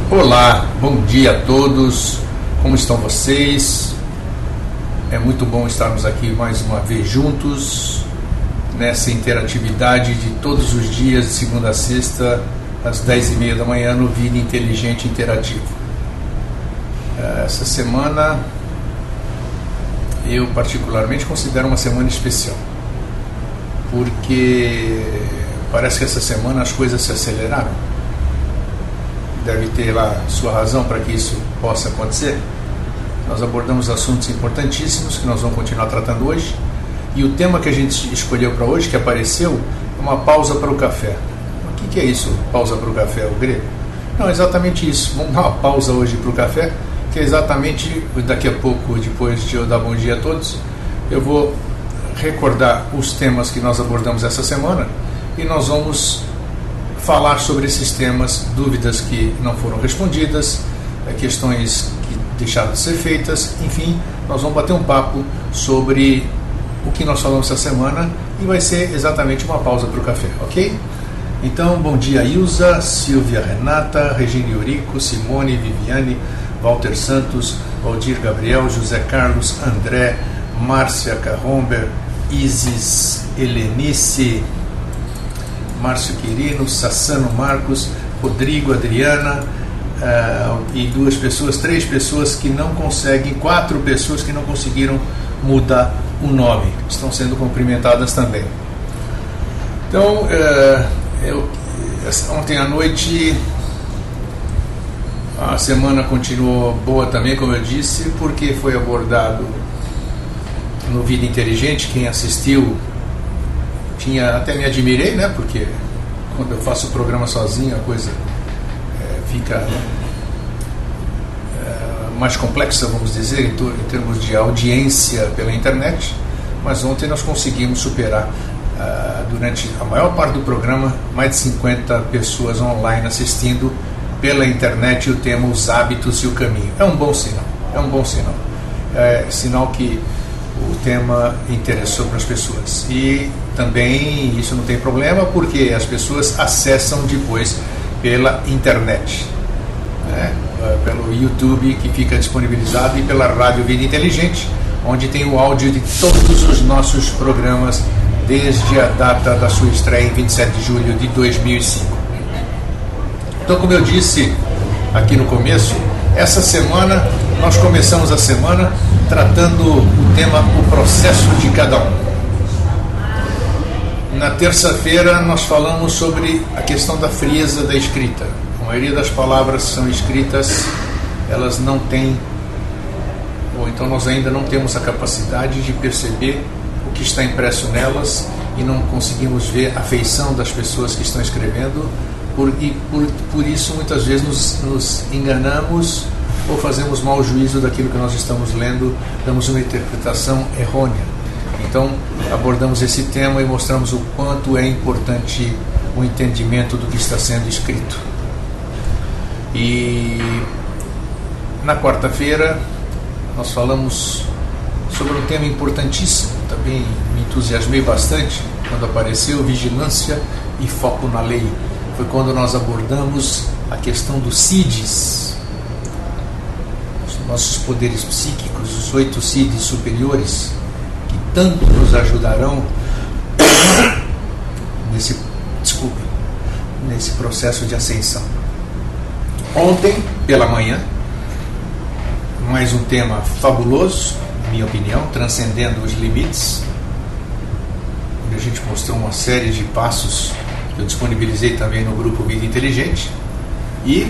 Olá, bom dia a todos, como estão vocês? É muito bom estarmos aqui mais uma vez juntos, nessa interatividade de todos os dias, de segunda a sexta, às 10h30 da manhã, no Vida Inteligente Interativo. Essa semana, eu particularmente considero uma semana especial, porque parece que essa semana as coisas se aceleraram. Deve ter lá sua razão para que isso possa acontecer. Nós abordamos assuntos importantíssimos que nós vamos continuar tratando hoje, e o tema que a gente escolheu para hoje, que apareceu, é uma pausa para o café. O que é isso, pausa para o café, o grego? Não, é exatamente isso. Vamos dar uma pausa hoje para o café, que é exatamente daqui a pouco, depois de eu dar bom dia a todos, eu vou recordar os temas que nós abordamos essa semana, e nós vamos falar sobre esses temas, dúvidas que não foram respondidas, questões que deixaram de ser feitas, enfim, nós vamos bater um papo sobre o que nós falamos essa semana, e vai ser exatamente uma pausa para o café, ok? Então, bom dia Ilza, Silvia Renata, Regina Eurico, Simone, Viviane, Walter Santos, Valdir Gabriel, José Carlos, André, Márcia Carromber, Isis, Helenice, Márcio Quirino, Sassano Marcos, Rodrigo, Adriana, e três pessoas que não conseguem, 4 pessoas que não conseguiram mudar o nome, estão sendo cumprimentadas também. Então, ontem à noite, a semana continuou boa também, como eu disse, porque foi abordado no Vida Inteligente. Quem assistiu, até me admirei, né? Porque quando eu faço o programa sozinho a coisa fica mais complexa, vamos dizer, em termos de audiência pela internet. Mas ontem nós conseguimos superar, durante a maior parte do programa, mais de 50 pessoas online assistindo pela internet o tema Os Hábitos e o Caminho. É um bom sinal, é sinal que o tema interessou para as pessoas, e também isso não tem problema, porque as pessoas acessam depois pela internet, né? Pelo YouTube, que fica disponibilizado, e pela Rádio Vida Inteligente, onde tem o áudio de todos os nossos programas desde a data da sua estreia em 27 de julho de 2005. Então, como eu disse aqui no começo, essa semana nós começamos a semana tratando o tema O Processo de Cada Um. Na terça-feira nós falamos sobre a questão da frieza da escrita. A maioria das palavras que são escritas, elas não têm, ou então nós ainda não temos a capacidade de perceber o que está impresso nelas, e não conseguimos ver a feição das pessoas que estão escrevendo, por isso muitas vezes nos enganamos ou fazemos mau juízo daquilo que nós estamos lendo, damos uma interpretação errônea. Então, abordamos esse tema e mostramos o quanto é importante o entendimento do que está sendo escrito. E na quarta-feira nós falamos sobre um tema importantíssimo, também me entusiasmei bastante quando apareceu, vigilância e foco na lei. Foi quando nós abordamos a questão dos CIDs, nossos poderes psíquicos, os 8 CIDs superiores, que tanto nos ajudarão nesse processo de ascensão. Ontem, pela manhã, mais um tema fabuloso, na minha opinião, transcendendo os limites, onde a gente mostrou uma série de passos que eu disponibilizei também no grupo Vida Inteligente, e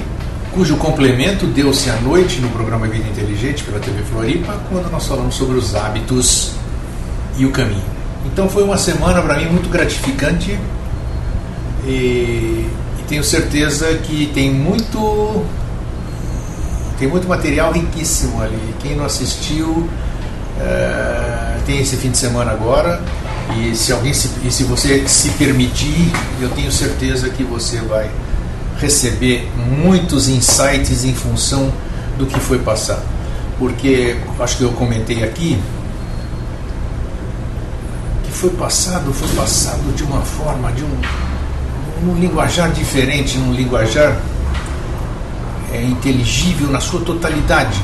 cujo complemento deu-se à noite no programa Vida Inteligente pela TV Floripa, quando nós falamos sobre os hábitos e o caminho. Então foi uma semana para mim muito gratificante, e tenho certeza que tem muito material riquíssimo ali. Quem não assistiu, tem esse fim de semana agora, e se você se permitir, eu tenho certeza que você vai receber muitos insights em função do que foi passado. Porque acho que eu comentei aqui que foi passado de uma forma, num linguajar diferente, num linguajar em inteligível na sua totalidade.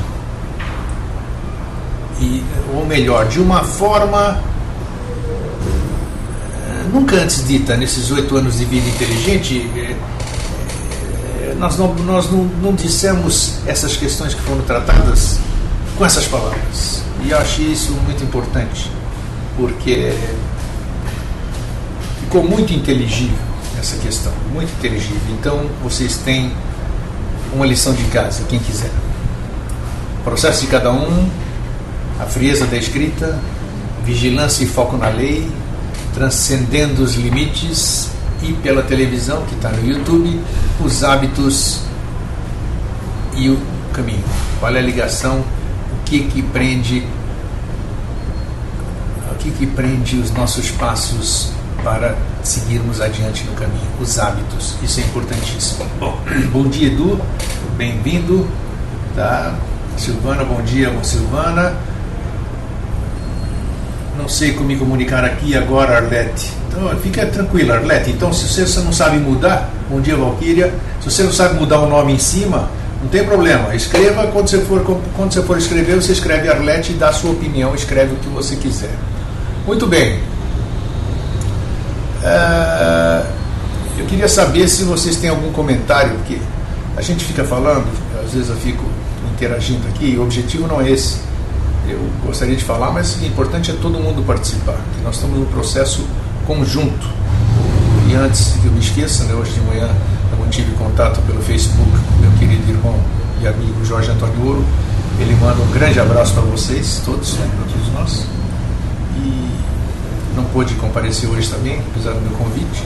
Ou melhor, de uma forma nunca antes dita nesses 8 anos de vida inteligente. Nós não dissemos essas questões que foram tratadas com essas palavras. E eu achei isso muito importante, porque ficou muito inteligível essa questão, muito inteligível. Então, vocês têm uma lição de casa, quem quiser. O processo de cada um, a frieza da escrita, vigilância e foco na lei, transcendendo os limites, e pela televisão, que está no YouTube, os hábitos e o caminho. Qual é a ligação? O que prende os nossos passos para seguirmos adiante no caminho? Os hábitos. Isso é importantíssimo. Bom dia, Edu. Bem-vindo. Tá? Silvana, bom dia, Silvana. Não sei como me comunicar aqui agora, Arlete. Então, fica tranquila, Arlete. Então, se você não sabe mudar, bom dia, Valquíria. Se você não sabe mudar o nome em cima, não tem problema. Escreva, quando você for escrever, você escreve Arlete e dá a sua opinião, escreve o que você quiser. Muito bem. Eu queria saber se vocês têm algum comentário, porque a gente fica falando, às vezes eu fico interagindo aqui, o objetivo não é esse. Eu gostaria de falar, mas o importante é todo mundo participar, que nós estamos num processo conjunto. E antes que eu me esqueça, né, hoje de manhã eu mantive contato pelo Facebook com meu querido irmão e amigo Jorge Antônio Ouro. Ele manda um grande abraço para vocês, todos, né, para todos nós. E não pôde comparecer hoje também, apesar do meu convite.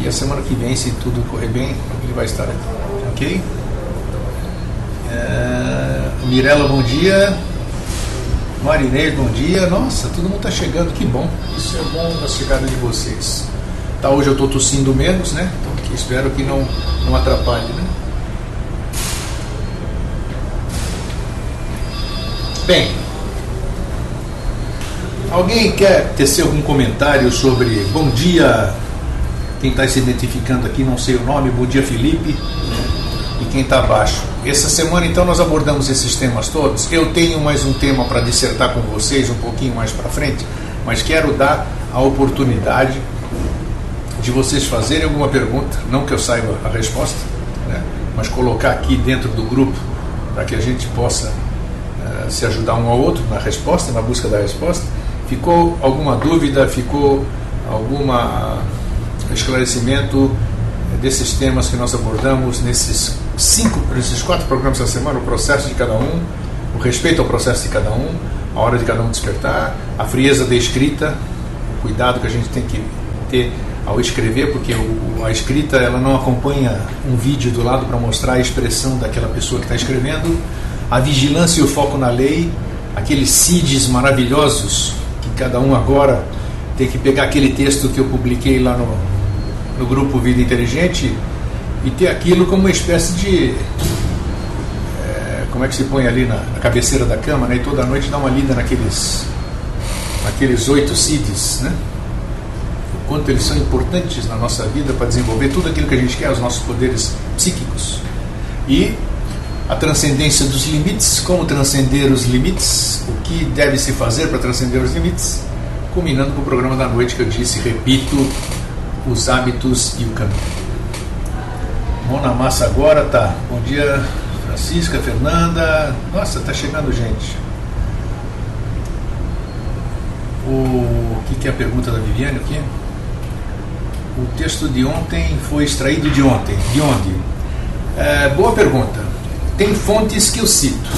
E a semana que vem, se tudo correr bem, ele vai estar aqui, ok? Mirela, bom dia. Marinês, bom dia. Nossa, todo mundo está chegando, que bom. Isso é bom na chegada de vocês. Tá, hoje eu estou tossindo menos, né? Então espero que não atrapalhe, né? Bem, alguém quer tecer algum comentário sobre bom dia? Quem está se identificando aqui, não sei o nome, bom dia, Felipe. E quem está abaixo. Essa semana, então, nós abordamos esses temas todos. Eu tenho mais um tema para dissertar com vocês um pouquinho mais para frente, mas quero dar a oportunidade de vocês fazerem alguma pergunta, não que eu saiba a resposta, né, mas colocar aqui dentro do grupo para que a gente possa se ajudar um ao outro na resposta, na busca da resposta. Ficou alguma dúvida, ficou algum esclarecimento desses temas que nós abordamos nesses 4 programas da semana? O processo de cada um, o respeito ao processo de cada um, a hora de cada um despertar, a frieza da escrita, o cuidado que a gente tem que ter ao escrever, porque a escrita ela não acompanha um vídeo do lado para mostrar a expressão daquela pessoa que está escrevendo, a vigilância e o foco na lei, aqueles CIDs maravilhosos que cada um agora tem que pegar aquele texto que eu publiquei lá no grupo Vida Inteligente e ter aquilo como uma espécie de como é que se põe ali na cabeceira da cama, né? E toda noite dá uma lida naqueles 8 CIDs, né? O quanto eles são importantes na nossa vida para desenvolver tudo aquilo que a gente quer, os nossos poderes psíquicos. E a transcendência dos limites, como transcender os limites, o que deve se fazer para transcender os limites, culminando com o programa da noite que eu disse, repito, os hábitos e o caminho. Mão na massa agora, tá. Bom dia, Francisca, Fernanda. Nossa, tá chegando gente. O que é a pergunta da Viviane aqui? O texto de ontem foi extraído de ontem. De onde? Boa pergunta. Tem fontes que eu cito.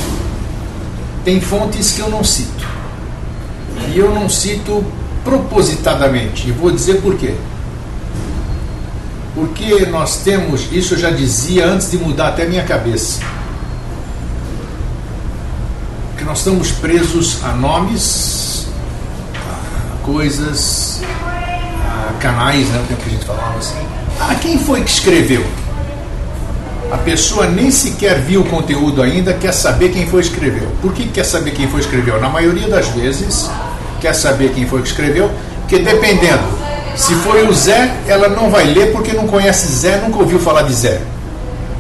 Tem fontes que eu não cito. E eu não cito propositadamente. E vou dizer por quê. Porque nós temos, isso eu já dizia antes de mudar até minha cabeça, que nós estamos presos a nomes, a coisas, a canais, né, o tempo que a gente falava assim. Quem foi que escreveu? A pessoa nem sequer viu o conteúdo ainda, quer saber quem foi que escreveu. Por que quer saber quem foi que escreveu? Na maioria das vezes, quer saber quem foi que escreveu, porque dependendo, se foi o Zé, ela não vai ler porque não conhece Zé, nunca ouviu falar de Zé.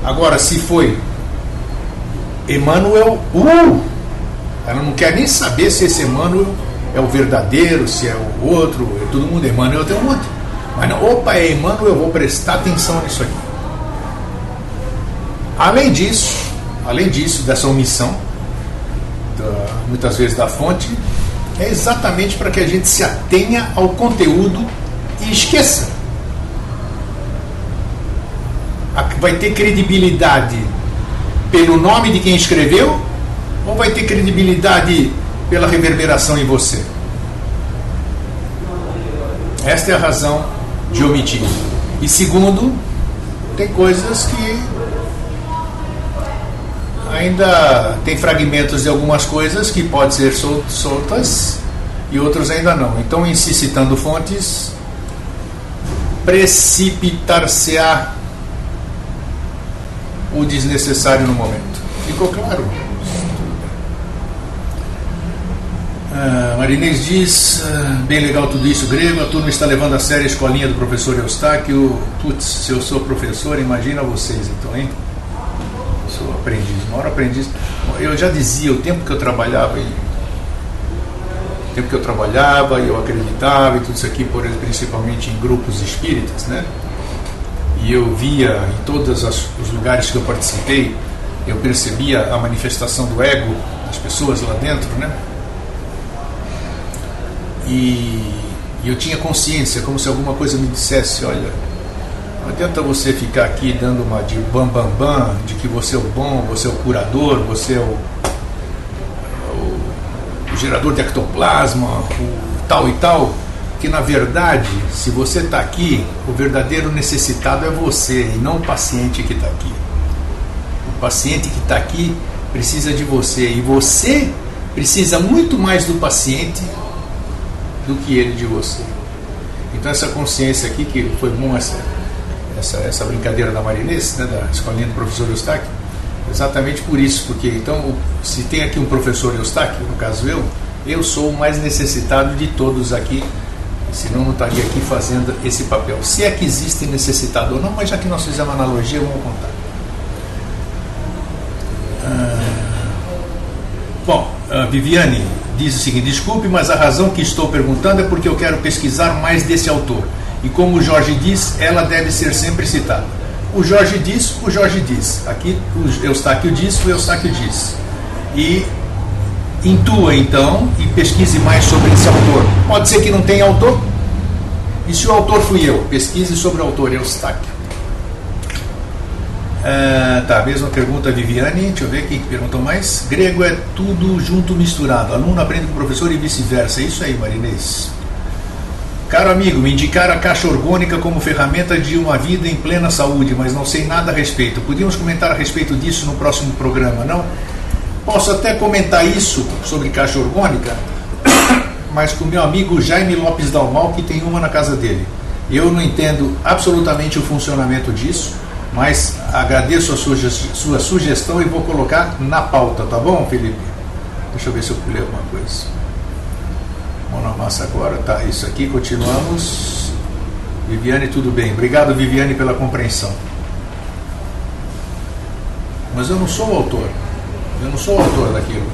Agora, se foi Emmanuel, ela não quer nem saber se esse Emmanuel é o verdadeiro, se é o outro, todo mundo Emmanuel tem um monte. Mas não, opa, é Emmanuel, eu vou prestar atenção nisso aqui. Além disso, dessa omissão, muitas vezes da fonte, é exatamente para que a gente se atenha ao conteúdo e esqueça. Vai ter credibilidade pelo nome de quem escreveu ou vai ter credibilidade pela reverberação em você? Esta é a razão de omitir. E segundo, tem coisas que ainda tem fragmentos de algumas coisas que podem ser soltas e outros ainda não. Então, em si citando fontes, precipitar-se-á o desnecessário no momento. Ficou claro? Marinês diz, bem legal tudo isso, grego, a turma está levando a sério a escolinha do professor Eustáquio. Putz, se eu sou professor, imagina vocês então, hein? Eu sou aprendiz, maior aprendiz. Eu já dizia, o tempo que eu trabalhava e eu acreditava e tudo isso aqui, principalmente em grupos espíritas, né? E eu via em todos os lugares que eu participei, eu percebia a manifestação do ego das pessoas lá dentro, né? E eu tinha consciência, como se alguma coisa me dissesse, olha, não adianta você ficar aqui dando uma de bam, de que você é o bom, você é o curador, você é o gerador de ectoplasma, o tal e tal, que na verdade, se você está aqui, o verdadeiro necessitado é você e não o paciente que está aqui. O paciente que está aqui precisa de você e você precisa muito mais do paciente do que ele de você. Então essa consciência aqui, que foi bom essa brincadeira da Marinês, né, da escolinha do professor Eustáquio, exatamente por isso, porque então se tem aqui um professor Eustáquio, no caso eu sou o mais necessitado de todos aqui, senão não estaria aqui fazendo esse papel. Se é que existe necessitado ou não, mas já que nós fizemos uma analogia, vamos contar. Viviane diz o seguinte: desculpe, mas a razão que estou perguntando é porque eu quero pesquisar mais desse autor. E como o Jorge diz, ela deve ser sempre citada. O Jorge diz. Aqui o Eustáquio diz, o Eustáquio diz. E intua então e pesquise mais sobre esse autor. Pode ser que não tenha autor. E se o autor fui eu? Pesquise sobre o autor Eustáquio. Mesma pergunta, Viviane. Deixa eu ver quem perguntou mais. Grego é tudo junto, misturado. Aluno aprende com o professor e vice-versa. É isso aí, Marinês. Caro amigo, me indicaram a caixa orgânica como ferramenta de uma vida em plena saúde, mas não sei nada a respeito. Podíamos comentar a respeito disso no próximo programa, não? Posso até comentar isso sobre caixa orgânica, mas com o meu amigo Jaime Lopes Dalmal, que tem uma na casa dele. Eu não entendo absolutamente o funcionamento disso, mas agradeço a sua sugestão e vou colocar na pauta, tá bom, Felipe? Deixa eu ver se eu pulei alguma coisa. Mão na massa agora, tá, isso aqui, continuamos. Viviane, tudo bem. Obrigado, Viviane, pela compreensão. Mas eu não sou o autor. Eu não sou o autor daquilo.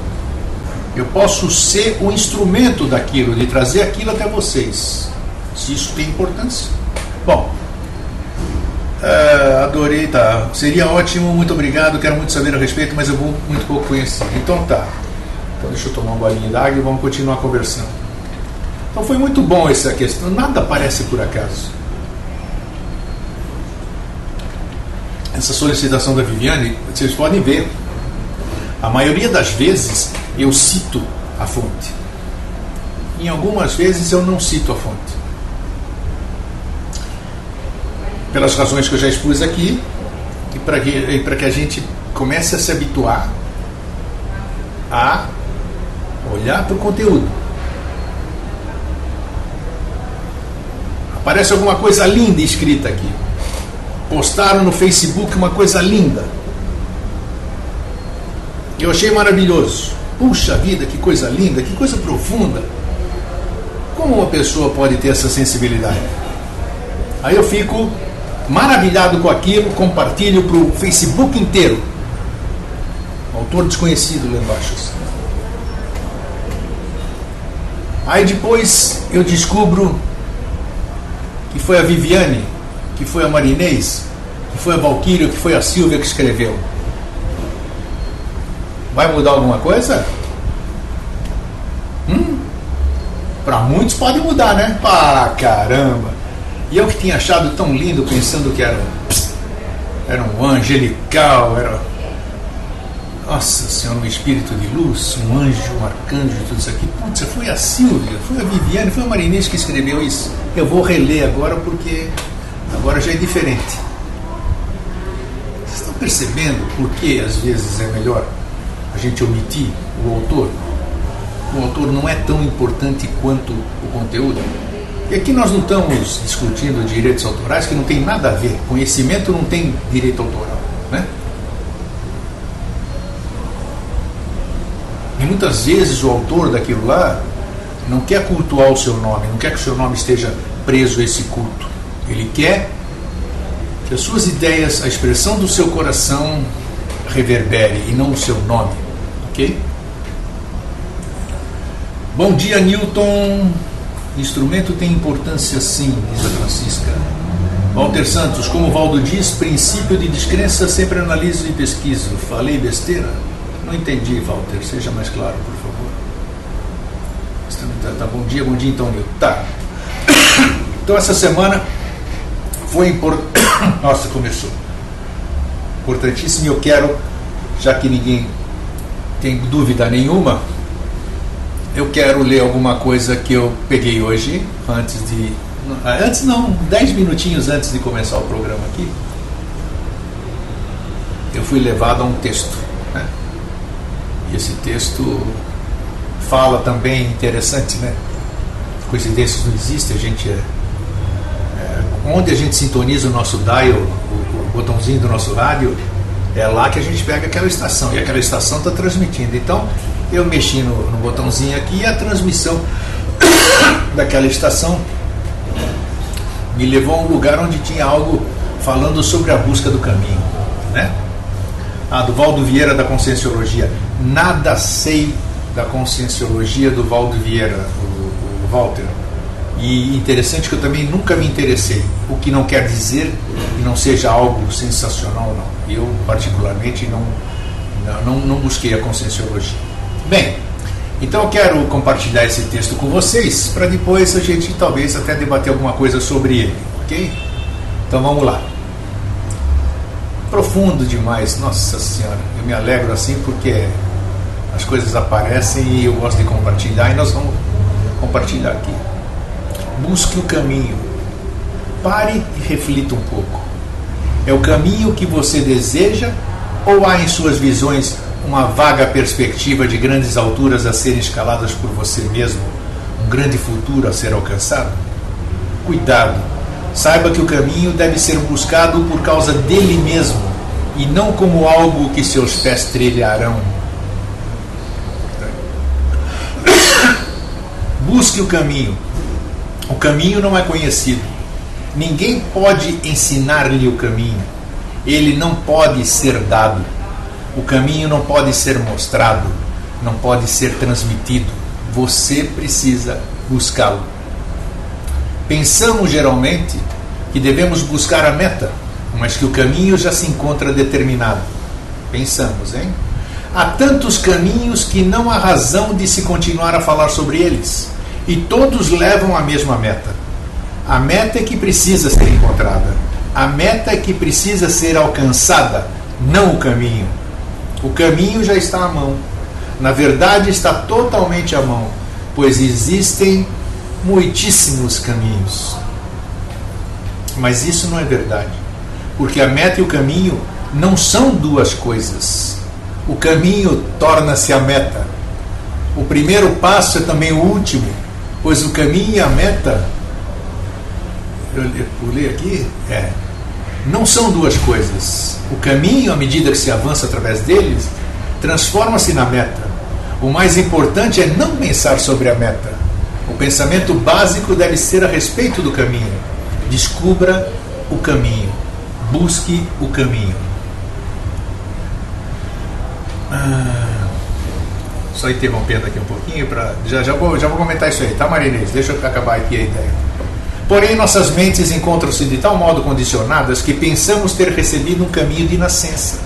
Eu posso ser o instrumento daquilo, de trazer aquilo até vocês, se isso tem importância. Bom, adorei, tá. Seria ótimo, muito obrigado, quero muito saber a respeito, mas eu vou muito pouco conhecer. Então tá. Então deixa eu tomar um golinho d'água e vamos continuar conversando. Então foi muito bom essa questão, nada parece por acaso. Essa solicitação da Viviane, vocês podem ver, a maioria das vezes eu cito a fonte. Em algumas vezes eu não cito a fonte. Pelas razões que eu já expus aqui, e para que a gente comece a se habituar a olhar para o conteúdo. Aparece alguma coisa linda escrita aqui. Postaram no Facebook uma coisa linda. Eu achei maravilhoso. Puxa vida, que coisa linda, que coisa profunda. Como uma pessoa pode ter essa sensibilidade? Aí eu fico maravilhado com aquilo, compartilho para o Facebook inteiro. Um autor desconhecido lá embaixo. Assim. Aí depois eu descubro que foi a Viviane, que foi a Marinês, que foi a Valquíria, que foi a Silvia que escreveu. Vai mudar alguma coisa? Para muitos pode mudar, né? Ah, caramba! E eu que tinha achado tão lindo, pensando que era um angelical, nossa Senhora, um espírito de luz, um anjo, um arcanjo, tudo isso aqui. Putz, foi a Silvia, foi a Viviane, foi a Marinês que escreveu isso. Eu vou reler agora porque agora já é diferente. Vocês estão percebendo por que às vezes é melhor a gente omitir o autor? O autor não é tão importante quanto o conteúdo. E aqui nós não estamos discutindo direitos autorais, que não tem nada a ver. Conhecimento não tem direito autoral, né? E muitas vezes o autor daquilo lá não quer cultuar o seu nome, não quer que o seu nome esteja preso a esse culto. Ele quer que as suas ideias, a expressão do seu coração reverbere e não o seu nome, ok? Bom dia, Newton. Instrumento tem importância sim, diz a Francisca. Walter Santos, como o Valdo diz, princípio de descrença sempre analiso e pesquiso. Falei besteira? Não entendi, Walter. Seja mais claro, por favor. Tá, bom dia então, Newton. Tá. Então essa semana foi importante. Nossa, começou. Importantíssimo, e eu quero, já que ninguém tem dúvida nenhuma, eu quero ler alguma coisa que eu peguei hoje, 10 minutinhos antes de começar o programa aqui. Eu fui levado a um texto, né? E esse texto fala também, interessante, né? Coincidências não existem, onde a gente sintoniza o nosso dial, o botãozinho do nosso rádio, é lá que a gente pega aquela estação, e aquela estação está transmitindo. Então, eu mexi no botãozinho aqui e a transmissão daquela estação me levou a um lugar onde tinha algo falando sobre a busca do caminho, né? Do Valdo Vieira, da Conscienciologia. Nada sei da Conscienciologia do Valdo Vieira, o Walter. E interessante que eu também nunca me interessei, o que não quer dizer que não seja algo sensacional, não. Eu, particularmente, não busquei a Conscienciologia. Bem, então eu quero compartilhar esse texto com vocês, para depois a gente talvez até debater alguma coisa sobre ele, ok? Então vamos lá. Profundo demais, nossa Senhora, eu me alegro assim porque as coisas aparecem e eu gosto de compartilhar, e nós vamos compartilhar aqui. Busque o caminho. Pare e reflita um pouco. É o caminho que você deseja, ou há em suas visões uma vaga perspectiva de grandes alturas a serem escaladas por você mesmo, um grande futuro a ser alcançado? Cuidado, saiba que o caminho deve ser buscado por causa dele mesmo, e não como algo que seus pés trilharão. Busque o caminho. O caminho não é conhecido. Ninguém pode ensinar-lhe o caminho. Ele não pode ser dado. O caminho não pode ser mostrado, não pode ser transmitido. Você precisa buscá-lo. Pensamos geralmente que devemos buscar a meta, mas que o caminho já se encontra determinado. Pensamos, hein? Há tantos caminhos que não há razão de se continuar a falar sobre eles, e todos levam à mesma meta. A meta é que precisa ser encontrada. A meta é que precisa ser alcançada, não o caminho. O caminho já está à mão. Na verdade, está totalmente à mão, pois existem muitíssimos caminhos. Mas isso não é verdade, porque a meta e o caminho não são duas coisas. O caminho torna-se a meta. O primeiro passo é também o último, pois o caminho e a meta, eu pulei aqui, não são duas coisas. O caminho, à medida que se avança através deles, transforma-se na meta. O mais importante é não pensar sobre a meta. O pensamento básico deve ser a respeito do caminho. Descubra o caminho. Busque o caminho. Só interrompendo aqui um pouquinho, já vou comentar isso aí, tá, Marinês? Deixa eu acabar aqui a ideia. Porém, nossas mentes encontram-se de tal modo condicionadas que pensamos ter recebido um caminho de nascença.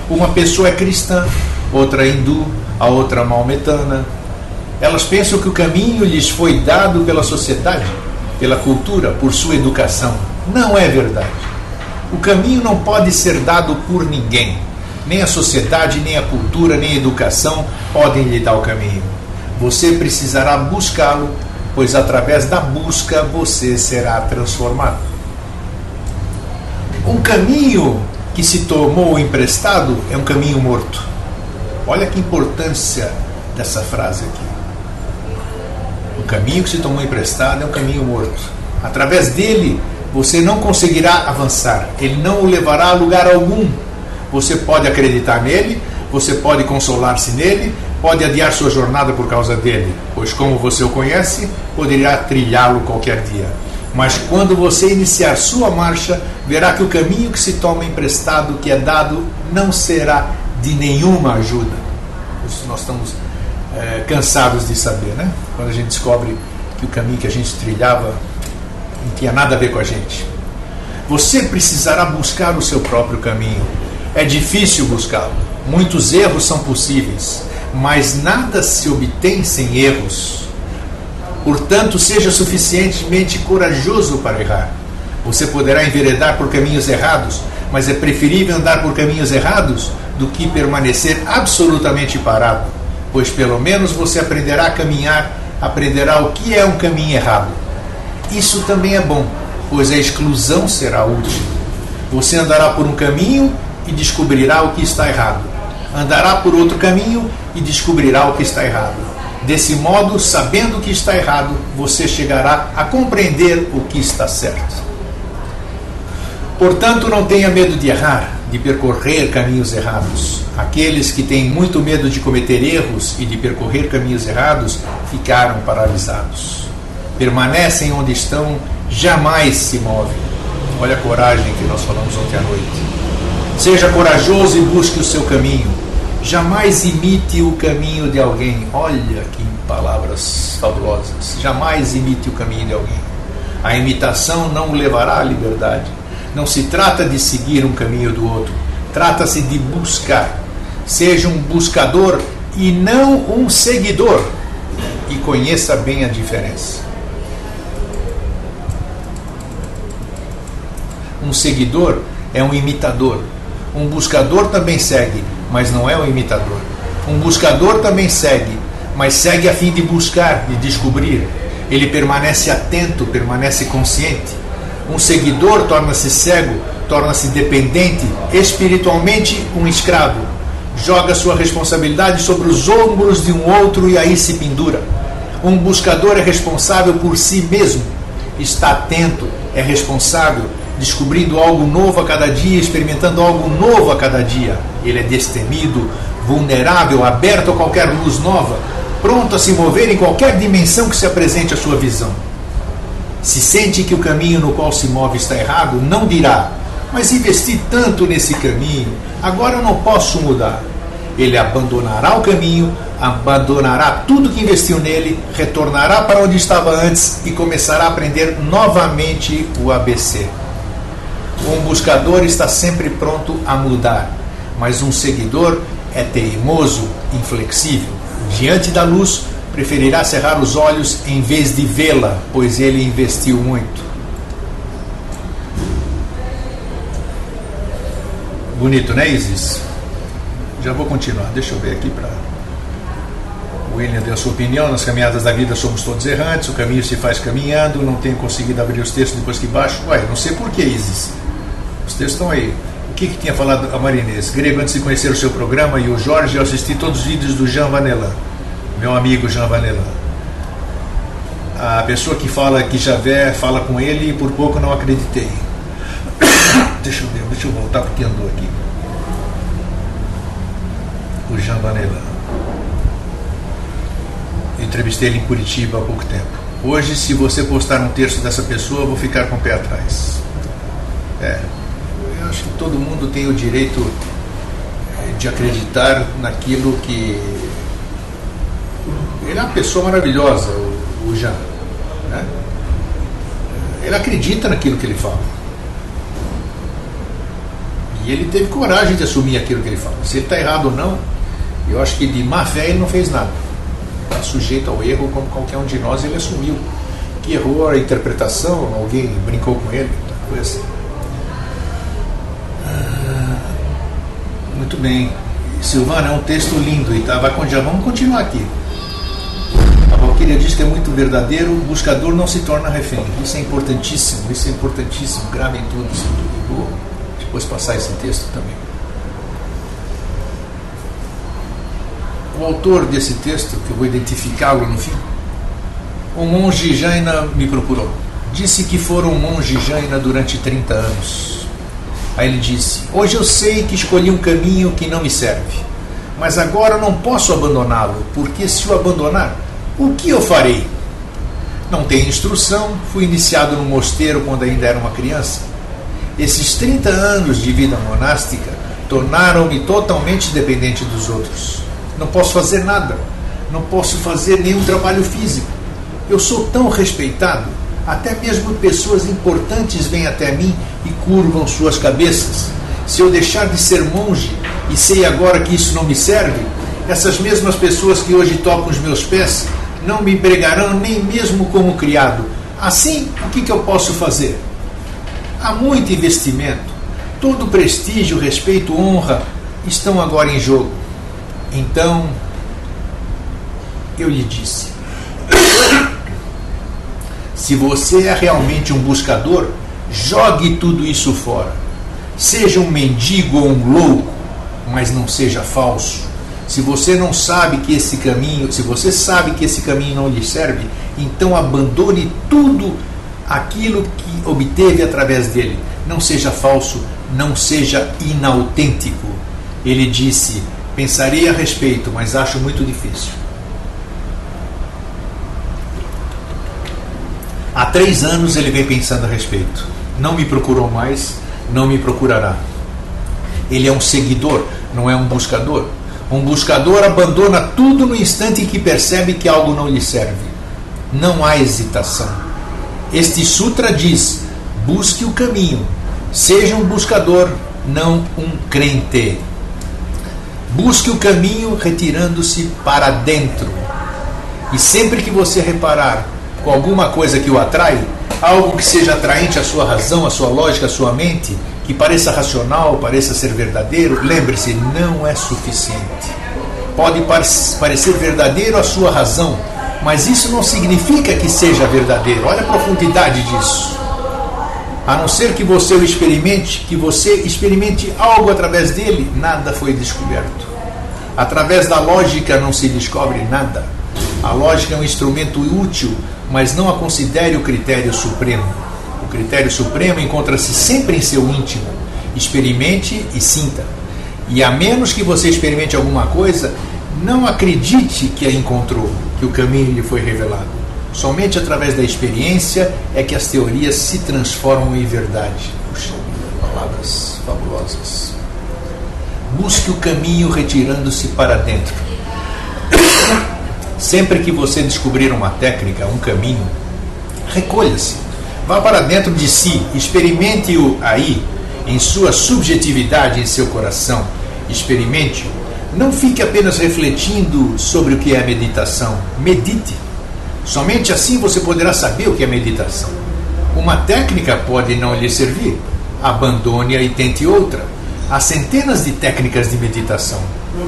Uma pessoa é cristã, outra é hindu, a outra maometana. Elas pensam que o caminho lhes foi dado pela sociedade, pela cultura, por sua educação. Não é verdade. O caminho não pode ser dado por ninguém. Nem a sociedade, nem a cultura, nem a educação podem lhe dar o caminho. Você precisará buscá-lo, pois através da busca você será transformado. Um caminho que se tomou emprestado é um caminho morto. Olha que importância dessa frase aqui. O caminho que se tomou emprestado é um caminho morto. Através dele você não conseguirá avançar. Ele não o levará a lugar algum. Você pode acreditar nele, você pode consolar-se nele, pode adiar sua jornada por causa dele, pois como você o conhece, poderá trilhá-lo qualquer dia. Mas quando você iniciar sua marcha, verá que o caminho que se toma emprestado, que é dado, não será de nenhuma ajuda. Isso nós estamos cansados de saber, né? Quando a gente descobre que o caminho que a gente trilhava não tinha nada a ver com a gente. Você precisará buscar o seu próprio caminho. É difícil buscá-lo. Muitos erros são possíveis, mas nada se obtém sem erros. Portanto, seja suficientemente corajoso para errar. Você poderá enveredar por caminhos errados, mas é preferível andar por caminhos errados do que permanecer absolutamente parado, pois pelo menos você aprenderá a caminhar, aprenderá o que é um caminho errado. Isso também é bom, pois a exclusão será útil. Você andará por um caminho e descobrirá o que está errado. Andará por outro caminho e descobrirá o que está errado. Desse modo, sabendo o que está errado, você chegará a compreender o que está certo. Portanto, não tenha medo de errar, de percorrer caminhos errados. Aqueles que têm muito medo de cometer erros e de percorrer caminhos errados ficaram paralisados. Permanecem onde estão, jamais se movem. Olha a coragem que nós falamos ontem à noite. Seja corajoso e busque o seu caminho. Jamais imite o caminho de alguém. Olha que palavras fabulosas. Jamais imite o caminho de alguém. A imitação não o levará à liberdade. Não se trata de seguir um caminho do outro. Trata-se de buscar. Seja um buscador e não um seguidor. E conheça bem a diferença. Um seguidor é um imitador. Um buscador também segue, mas não é um imitador. Um buscador também segue, mas segue a fim de buscar, de descobrir. Ele permanece atento, permanece consciente. Um seguidor torna-se cego, torna-se dependente, espiritualmente um escravo. Joga sua responsabilidade sobre os ombros de um outro e aí se pendura. Um buscador é responsável por si mesmo. Está atento, é responsável, descobrindo algo novo a cada dia, experimentando algo novo a cada dia. Ele é destemido, vulnerável, aberto a qualquer luz nova, pronto a se mover em qualquer dimensão que se apresente à sua visão. Se sente que o caminho no qual se move está errado, não dirá: mas investi tanto nesse caminho, agora eu não posso mudar. Ele abandonará o caminho, abandonará tudo que investiu nele, retornará para onde estava antes e começará a aprender novamente o ABC. Um buscador está sempre pronto a mudar, mas um seguidor é teimoso, inflexível. Diante da luz, preferirá cerrar os olhos em vez de vê-la, pois ele investiu muito. Bonito, né, Isis? Já vou continuar, deixa eu ver aqui para... O William deu a sua opinião. Nas caminhadas da vida somos todos errantes, o caminho se faz caminhando. Não tenho conseguido abrir os textos depois que baixo. Ué, não sei por que, Isis. Os textos estão aí. O que tinha falado a Marinês? Grego, antes de conhecer o seu programa e o Jorge, eu assisti todos os vídeos do Jean Vanelan, meu amigo Jean Vanelan. A pessoa que fala que Javé fala com ele e por pouco não acreditei. Deixa eu voltar porque andou aqui. O Jean Vanelan. Entrevistei ele em Curitiba há pouco tempo. Hoje, se você postar um texto dessa pessoa, eu vou ficar com o pé atrás. Eu acho que todo mundo tem o direito de acreditar naquilo que... Ele é uma pessoa maravilhosa, o Jean, né? Ele acredita naquilo que ele fala. E ele teve coragem de assumir aquilo que ele fala. Se ele está errado ou não, eu acho que de má fé ele não fez nada. Está sujeito ao erro como qualquer um de nós. Ele assumiu que errou a interpretação, alguém brincou com ele, foi assim. Muito bem, Silvana, é um texto lindo e tá, vamos continuar aqui. A Valquíria diz que é muito verdadeiro, o buscador não se torna refém. Isso é importantíssimo, gravem tudo isso. Eu vou depois passar esse texto também. O autor desse texto, que eu vou identificá-lo no fim, o monge Jaina me procurou. Disse que fora um monge Jaina durante 30 anos. Aí ele disse: hoje eu sei que escolhi um caminho que não me serve, mas agora não posso abandoná-lo, porque se o abandonar, o que eu farei? Não tenho instrução, fui iniciado no mosteiro quando ainda era uma criança. Esses 30 anos de vida monástica tornaram-me totalmente dependente dos outros. Não posso fazer nada, não posso fazer nenhum trabalho físico. Eu sou tão respeitado, até mesmo pessoas importantes vêm até mim e curvam suas cabeças. Se eu deixar de ser monge e sei agora que isso não me serve, essas mesmas pessoas que hoje tocam os meus pés não me empregarão nem mesmo como criado. Assim, o que eu posso fazer? Há muito investimento, todo prestígio, respeito, honra estão agora em jogo. Então, eu lhe disse: se você é realmente um buscador, jogue tudo isso fora. Seja um mendigo ou um louco, mas não seja falso. Se você não sabe que esse caminho, se você sabe que esse caminho não lhe serve, então abandone tudo aquilo que obteve através dele. Não seja falso, não seja inautêntico. Ele disse: pensarei a respeito, mas acho muito difícil. Há 3 anos ele vem pensando a respeito. Não me procurou mais, não me procurará. Ele é um seguidor, não é um buscador. Um buscador abandona tudo no instante em que percebe que algo não lhe serve. Não há hesitação. Este sutra diz: busque o caminho. Seja um buscador, não um crente. Busque o caminho retirando-se para dentro. E sempre que você reparar com alguma coisa que o atrai, algo que seja atraente à sua razão, à sua lógica, à sua mente, que pareça racional, pareça ser verdadeiro, lembre-se, não é suficiente. Pode parecer verdadeiro à sua razão, mas isso não significa que seja verdadeiro. Olha a profundidade disso. A não ser que você o experimente, que você experimente algo através dele, nada foi descoberto. Através da lógica não se descobre nada. A lógica é um instrumento útil, mas não a considere o critério supremo. O critério supremo encontra-se sempre em seu íntimo. Experimente e sinta. E a menos que você experimente alguma coisa, não acredite que a encontrou, que o caminho lhe foi revelado. Somente através da experiência é que as teorias se transformam em verdade. Puxa, palavras fabulosas. Busque o caminho retirando-se para dentro. Sempre que você descobrir uma técnica, um caminho, recolha-se. Vá para dentro de si, experimente-o aí, em sua subjetividade, em seu coração. Experimente-o. Não fique apenas refletindo sobre o que é meditação. Medite. Somente assim você poderá saber o que é meditação. Uma técnica pode não lhe servir. Abandone-a e tente outra. Há centenas de técnicas de meditação.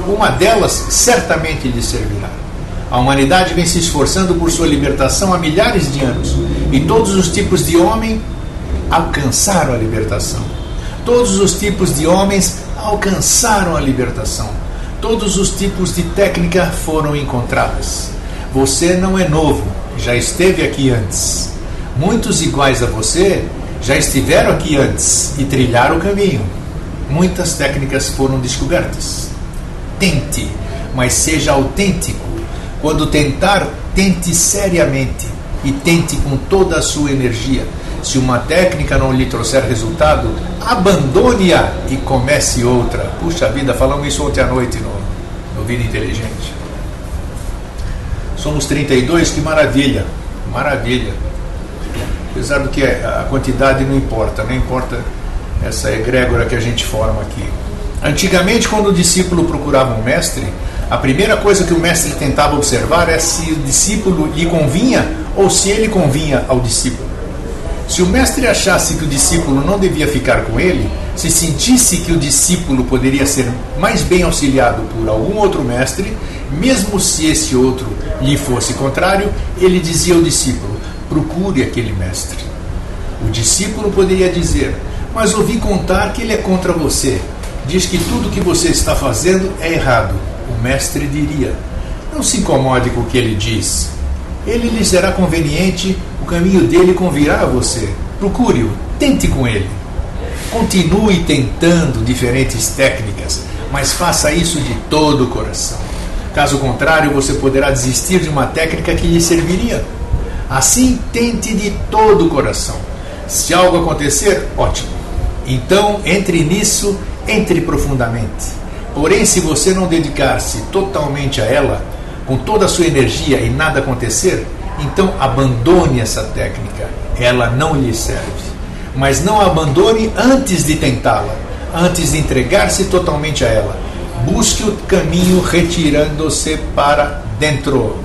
Uma delas certamente lhe servirá. A humanidade vem se esforçando por sua libertação há milhares de anos. E todos os tipos de homem alcançaram a libertação. Todos os tipos de homens alcançaram a libertação. Todos os tipos de técnica foram encontradas. Você não é novo, já esteve aqui antes. Muitos iguais a você já estiveram aqui antes e trilharam o caminho. Muitas técnicas foram descobertas. Tente, mas seja autêntico. Quando tentar, tente seriamente e tente com toda a sua energia. Se uma técnica não lhe trouxer resultado, abandone-a e comece outra. Puxa vida, falamos isso ontem à noite no Vida Inteligente. Somos 32, que maravilha, maravilha. Apesar do que a quantidade não importa essa egrégora que a gente forma aqui. Antigamente, quando o discípulo procurava um mestre, a primeira coisa que o mestre tentava observar é se o discípulo lhe convinha ou se ele convinha ao discípulo. Se o mestre achasse que o discípulo não devia ficar com ele, se sentisse que o discípulo poderia ser mais bem auxiliado por algum outro mestre, mesmo se esse outro lhe fosse contrário, ele dizia ao discípulo: procure aquele mestre. O discípulo poderia dizer: mas ouvi contar que ele é contra você. Diz que tudo que você está fazendo é errado. O mestre diria: não se incomode com o que ele diz. Ele lhe será conveniente, o caminho dele convirá a você. Procure-o, tente com ele. Continue tentando diferentes técnicas, mas faça isso de todo o coração. Caso contrário, você poderá desistir de uma técnica que lhe serviria. Assim, tente de todo o coração. Se algo acontecer, ótimo. Então, entre nisso, entre profundamente. Porém, se você não dedicar-se totalmente a ela, com toda a sua energia e nada acontecer, então abandone essa técnica. Ela não lhe serve. Mas não a abandone antes de tentá-la, antes de entregar-se totalmente a ela. Busque o caminho retirando-se para dentro.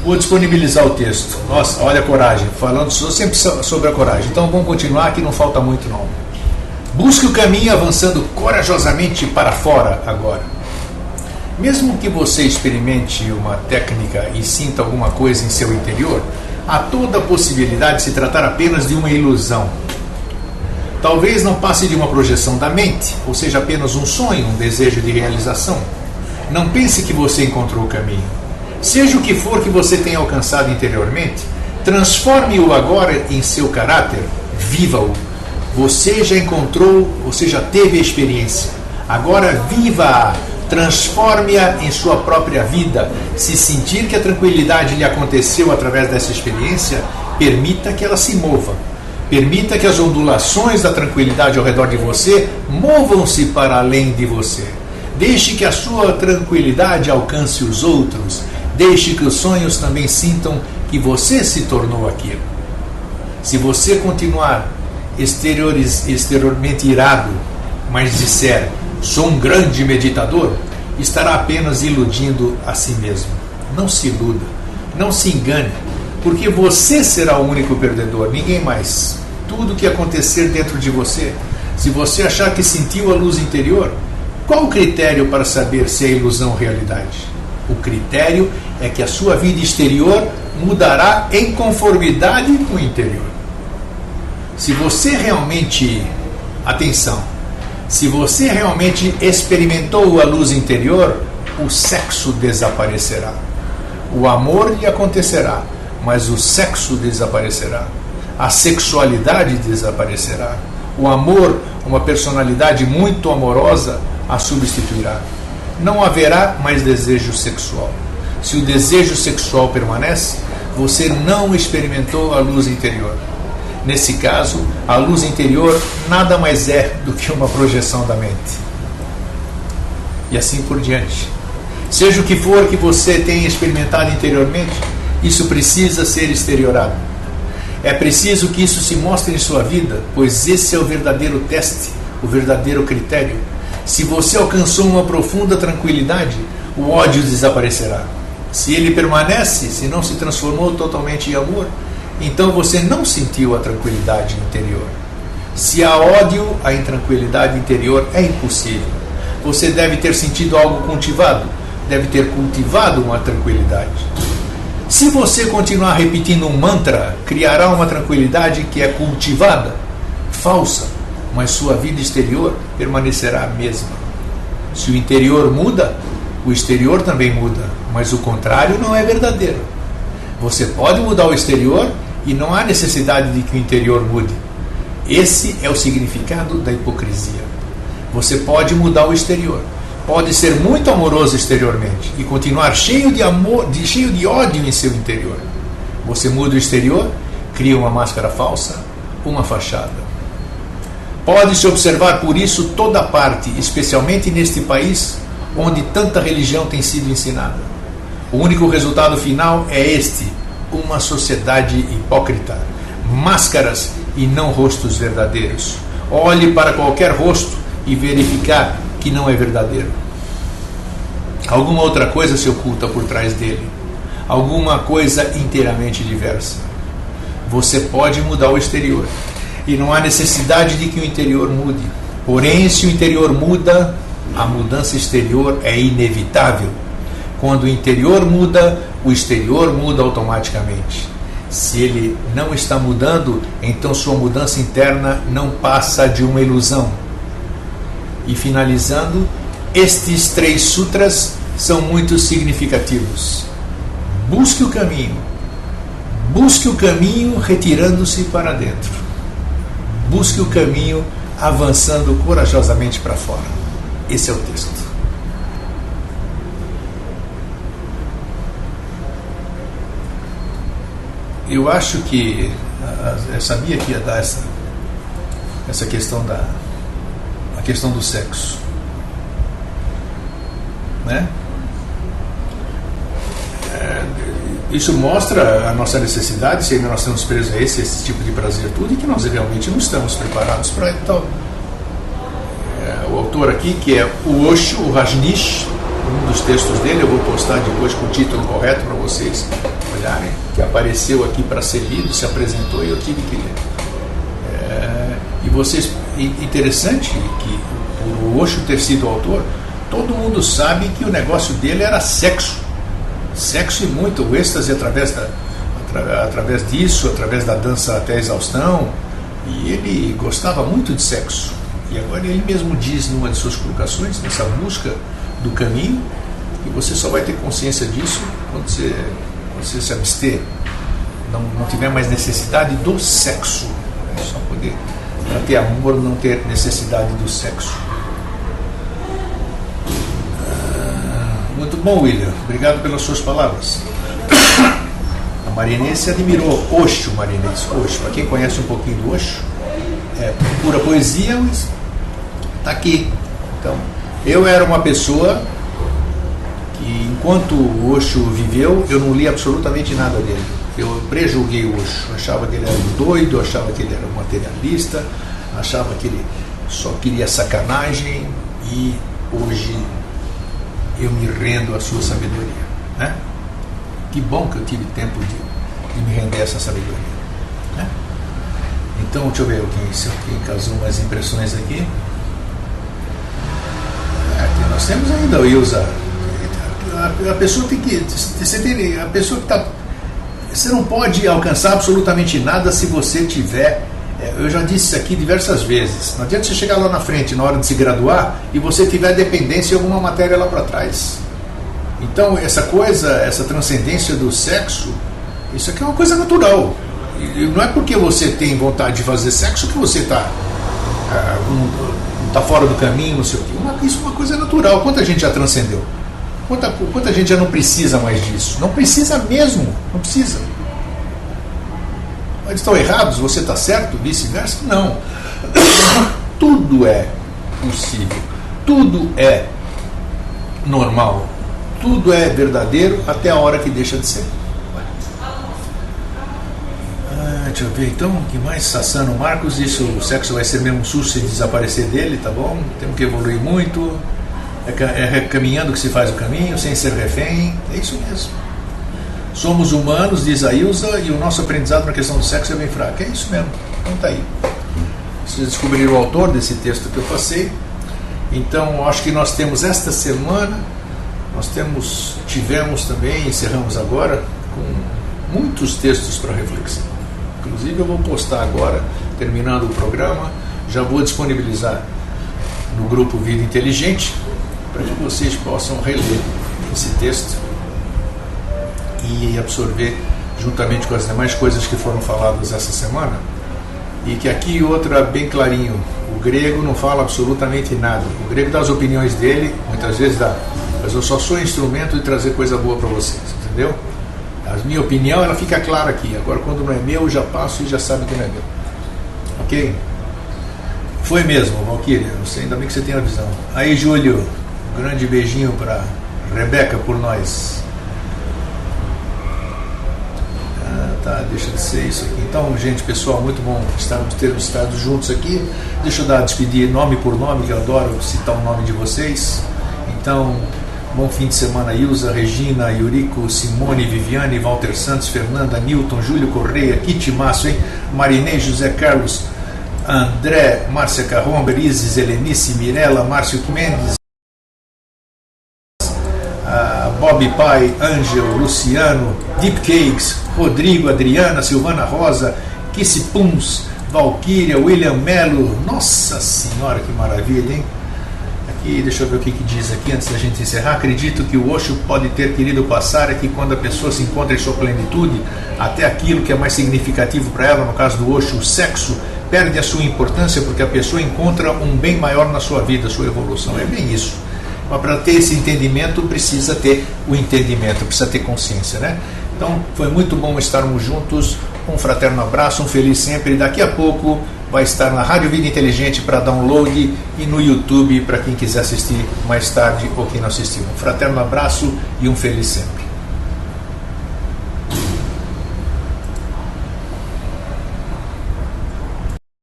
Vou disponibilizar o texto. Nossa, olha a coragem. Falando sempre sobre a coragem. Então vamos continuar, que não falta muito não. Busque o caminho avançando corajosamente para fora agora. Mesmo que você experimente uma técnica e sinta alguma coisa em seu interior, há toda a possibilidade de se tratar apenas de uma ilusão. Talvez não passe de uma projeção da mente, ou seja, apenas um sonho, um desejo de realização. Não pense que você encontrou o caminho. Seja o que for que você tenha alcançado interiormente, transforme-o agora em seu caráter, viva-o. Você já encontrou, você já teve a experiência. Agora viva-a, transforme-a em sua própria vida. Se sentir que a tranquilidade lhe aconteceu através dessa experiência, permita que ela se mova. Permita que as ondulações da tranquilidade ao redor de você movam-se para além de você. Deixe que a sua tranquilidade alcance os outros. Deixe que os sonhos também sintam que você se tornou aquilo. Se você continuar exteriormente irado, mas disser: sou um grande meditador, estará apenas iludindo a si mesmo. Não se iluda, não se engane, porque você será o único perdedor, ninguém mais. Tudo que acontecer dentro de você, se você achar que sentiu a luz interior, qual o critério para saber se é ilusão ou realidade? O critério é que a sua vida exterior mudará em conformidade com o interior. Se você realmente, atenção, se você realmente experimentou a luz interior, o sexo desaparecerá. O amor lhe acontecerá, mas o sexo desaparecerá. A sexualidade desaparecerá. O amor, uma personalidade muito amorosa, a substituirá. Não haverá mais desejo sexual. Se o desejo sexual permanece, você não experimentou a luz interior. Nesse caso, a luz interior nada mais é do que uma projeção da mente. E assim por diante. Seja o que for que você tenha experimentado interiormente, isso precisa ser exteriorado. É preciso que isso se mostre em sua vida, pois esse é o verdadeiro teste, o verdadeiro critério. Se você alcançou uma profunda tranquilidade, o ódio desaparecerá. Se ele permanece, se não se transformou totalmente em amor, então você não sentiu a tranquilidade interior. Se há ódio, a intranquilidade interior é impossível. Você deve ter sentido algo cultivado, deve ter cultivado uma tranquilidade. Se você continuar repetindo um mantra, criará uma tranquilidade que é cultivada, falsa, mas sua vida exterior permanecerá a mesma. Se o interior muda, o exterior também muda, mas o contrário não é verdadeiro. Você pode mudar o exterior e não há necessidade de que o interior mude. Esse é o significado da hipocrisia. Você pode mudar o exterior, pode ser muito amoroso exteriormente e continuar cheio de amor, cheio de ódio em seu interior. Você muda o exterior cria uma máscara falsa, uma fachada. Pode-se observar por isso toda parte, especialmente neste país onde tanta religião tem sido ensinada. O único resultado final é este: uma sociedade hipócrita, máscaras e não rostos verdadeiros. Olhe para qualquer rosto e verificar que não é verdadeiro. Alguma outra coisa se oculta por trás dele, alguma coisa inteiramente diversa. Você pode mudar o exterior, e não há necessidade de que o interior mude. Porém, se o interior muda, a mudança exterior é inevitável. Quando o interior muda, o exterior muda automaticamente. Se ele não está mudando, então sua mudança interna não passa de uma ilusão. E finalizando, estes 3 sutras são muito significativos. Busque o caminho. Busque o caminho retirando-se para dentro. Busque o caminho avançando corajosamente para fora. Esse é o texto. Eu acho que eu sabia que ia dar essa questão a questão do sexo, né? Isso mostra a nossa necessidade, se ainda nós estamos presos a esse tipo de prazer tudo, e que nós realmente não estamos preparados para então. O autor aqui, que é o Osho, o Rajneesh, um dos textos dele, eu vou postar depois com o título correto para vocês olharem, que apareceu aqui para ser lido, se apresentou e eu tive que ler. E vocês, interessante que por o Osho ter sido o autor, todo mundo sabe que o negócio dele era sexo. Sexo e muito, o êxtase através disso, através da dança até a exaustão, e ele gostava muito de sexo. E agora ele mesmo diz numa de suas colocações, nessa busca do caminho, que você só vai ter consciência disso quando você se abster, não tiver mais necessidade do sexo, só poder, para ter amor, não ter necessidade do sexo. Muito bom, William. Obrigado pelas suas palavras. A Marinense admirou Osho, Marinense. Osho, para quem conhece um pouquinho do Osho, é pura poesia, mas está aqui. Então, eu era uma pessoa que, enquanto o Osho viveu, eu não li absolutamente nada dele. Eu prejulguei o Osho. Achava que ele era um doido, achava que ele era um materialista, achava que ele só queria sacanagem, e hoje eu me rendo à sua sabedoria, né? Que bom que eu tive tempo de me render a essa sabedoria, né? Então, deixa eu ver quem causou umas impressões aqui. Aqui nós temos ainda o Ilza. A pessoa tem que... A pessoa que está... Você não pode alcançar absolutamente nada se você tiver... Eu já disse isso aqui diversas vezes. Não adianta você chegar lá na frente, na hora de se graduar, e você tiver dependência de alguma matéria lá para trás. Então, essa transcendência do sexo, isso aqui é uma coisa natural. E não é porque você tem vontade de fazer sexo que você está fora do caminho, não sei o quê. Isso é uma coisa natural. Quanta gente já transcendeu? Quanta gente já não precisa mais disso? Não precisa mesmo, não precisa. Eles estão errados, você está certo, vice-versa? Não. Tudo é possível, tudo é normal, tudo é verdadeiro até a hora que deixa de ser. Deixa eu ver então, o que mais? Sassano Marcos, isso, o sexo vai ser mesmo um susto se desaparecer dele, tá bom? Temos que evoluir muito, é caminhando que se faz o caminho, sem ser refém, é isso mesmo. Somos humanos, diz a Ilza, e o nosso aprendizado na questão do sexo é bem fraco. É isso mesmo, então está aí. Vocês descobriram o autor desse texto que eu passei. Então, acho que nós temos esta semana, tivemos também, encerramos agora, com muitos textos para reflexão. Inclusive, eu vou postar agora, terminando o programa, já vou disponibilizar no grupo Vida Inteligente, para que vocês possam reler esse texto e absorver juntamente com as demais coisas que foram faladas essa semana, e que aqui outra bem clarinho, o grego não fala absolutamente nada, o grego dá as opiniões dele, muitas vezes dá, mas eu só sou instrumento de trazer coisa boa para vocês, entendeu? A minha opinião, ela fica clara aqui. Agora, quando não é meu, eu já passo e já sabe que não é meu. Ok? Foi mesmo, Valquíria. Ainda bem que você tem a visão. Aí, Júlio, um grande beijinho para Rebeca por nós. Tá, deixa de ser isso aqui. Então, gente, pessoal, muito bom termos estado juntos aqui. Deixa eu despedir nome por nome, que eu adoro citar o nome de vocês. Então, bom fim de semana, Ilza, Regina, Yuriko, Simone, Viviane, Walter Santos, Fernanda, Newton, Júlio Correia, Kitty Masso, hein? Marinei, José Carlos, André, Márcia Carromber, Isis, Helenice, Mirella, Márcio Mendes, Bob Pai, Ângelo, Luciano, Deep Cakes, Rodrigo, Adriana, Silvana Rosa, Kissy Puns, Valquíria, William Melo. Nossa senhora, que maravilha, hein? Aqui, deixa eu ver o que diz aqui antes da gente encerrar. Acredito que o Osho pode ter querido passar é que quando a pessoa se encontra em sua plenitude, até aquilo que é mais significativo para ela, no caso do Osho, o sexo, perde a sua importância porque a pessoa encontra um bem maior na sua vida, sua evolução. É bem isso. Mas para ter esse entendimento, precisa ter o entendimento, precisa ter consciência, né? Então, foi muito bom estarmos juntos. Um fraterno abraço, um feliz sempre. Daqui a pouco vai estar na Rádio Vida Inteligente para download e no YouTube para quem quiser assistir mais tarde ou quem não assistiu. Um fraterno abraço e um feliz sempre.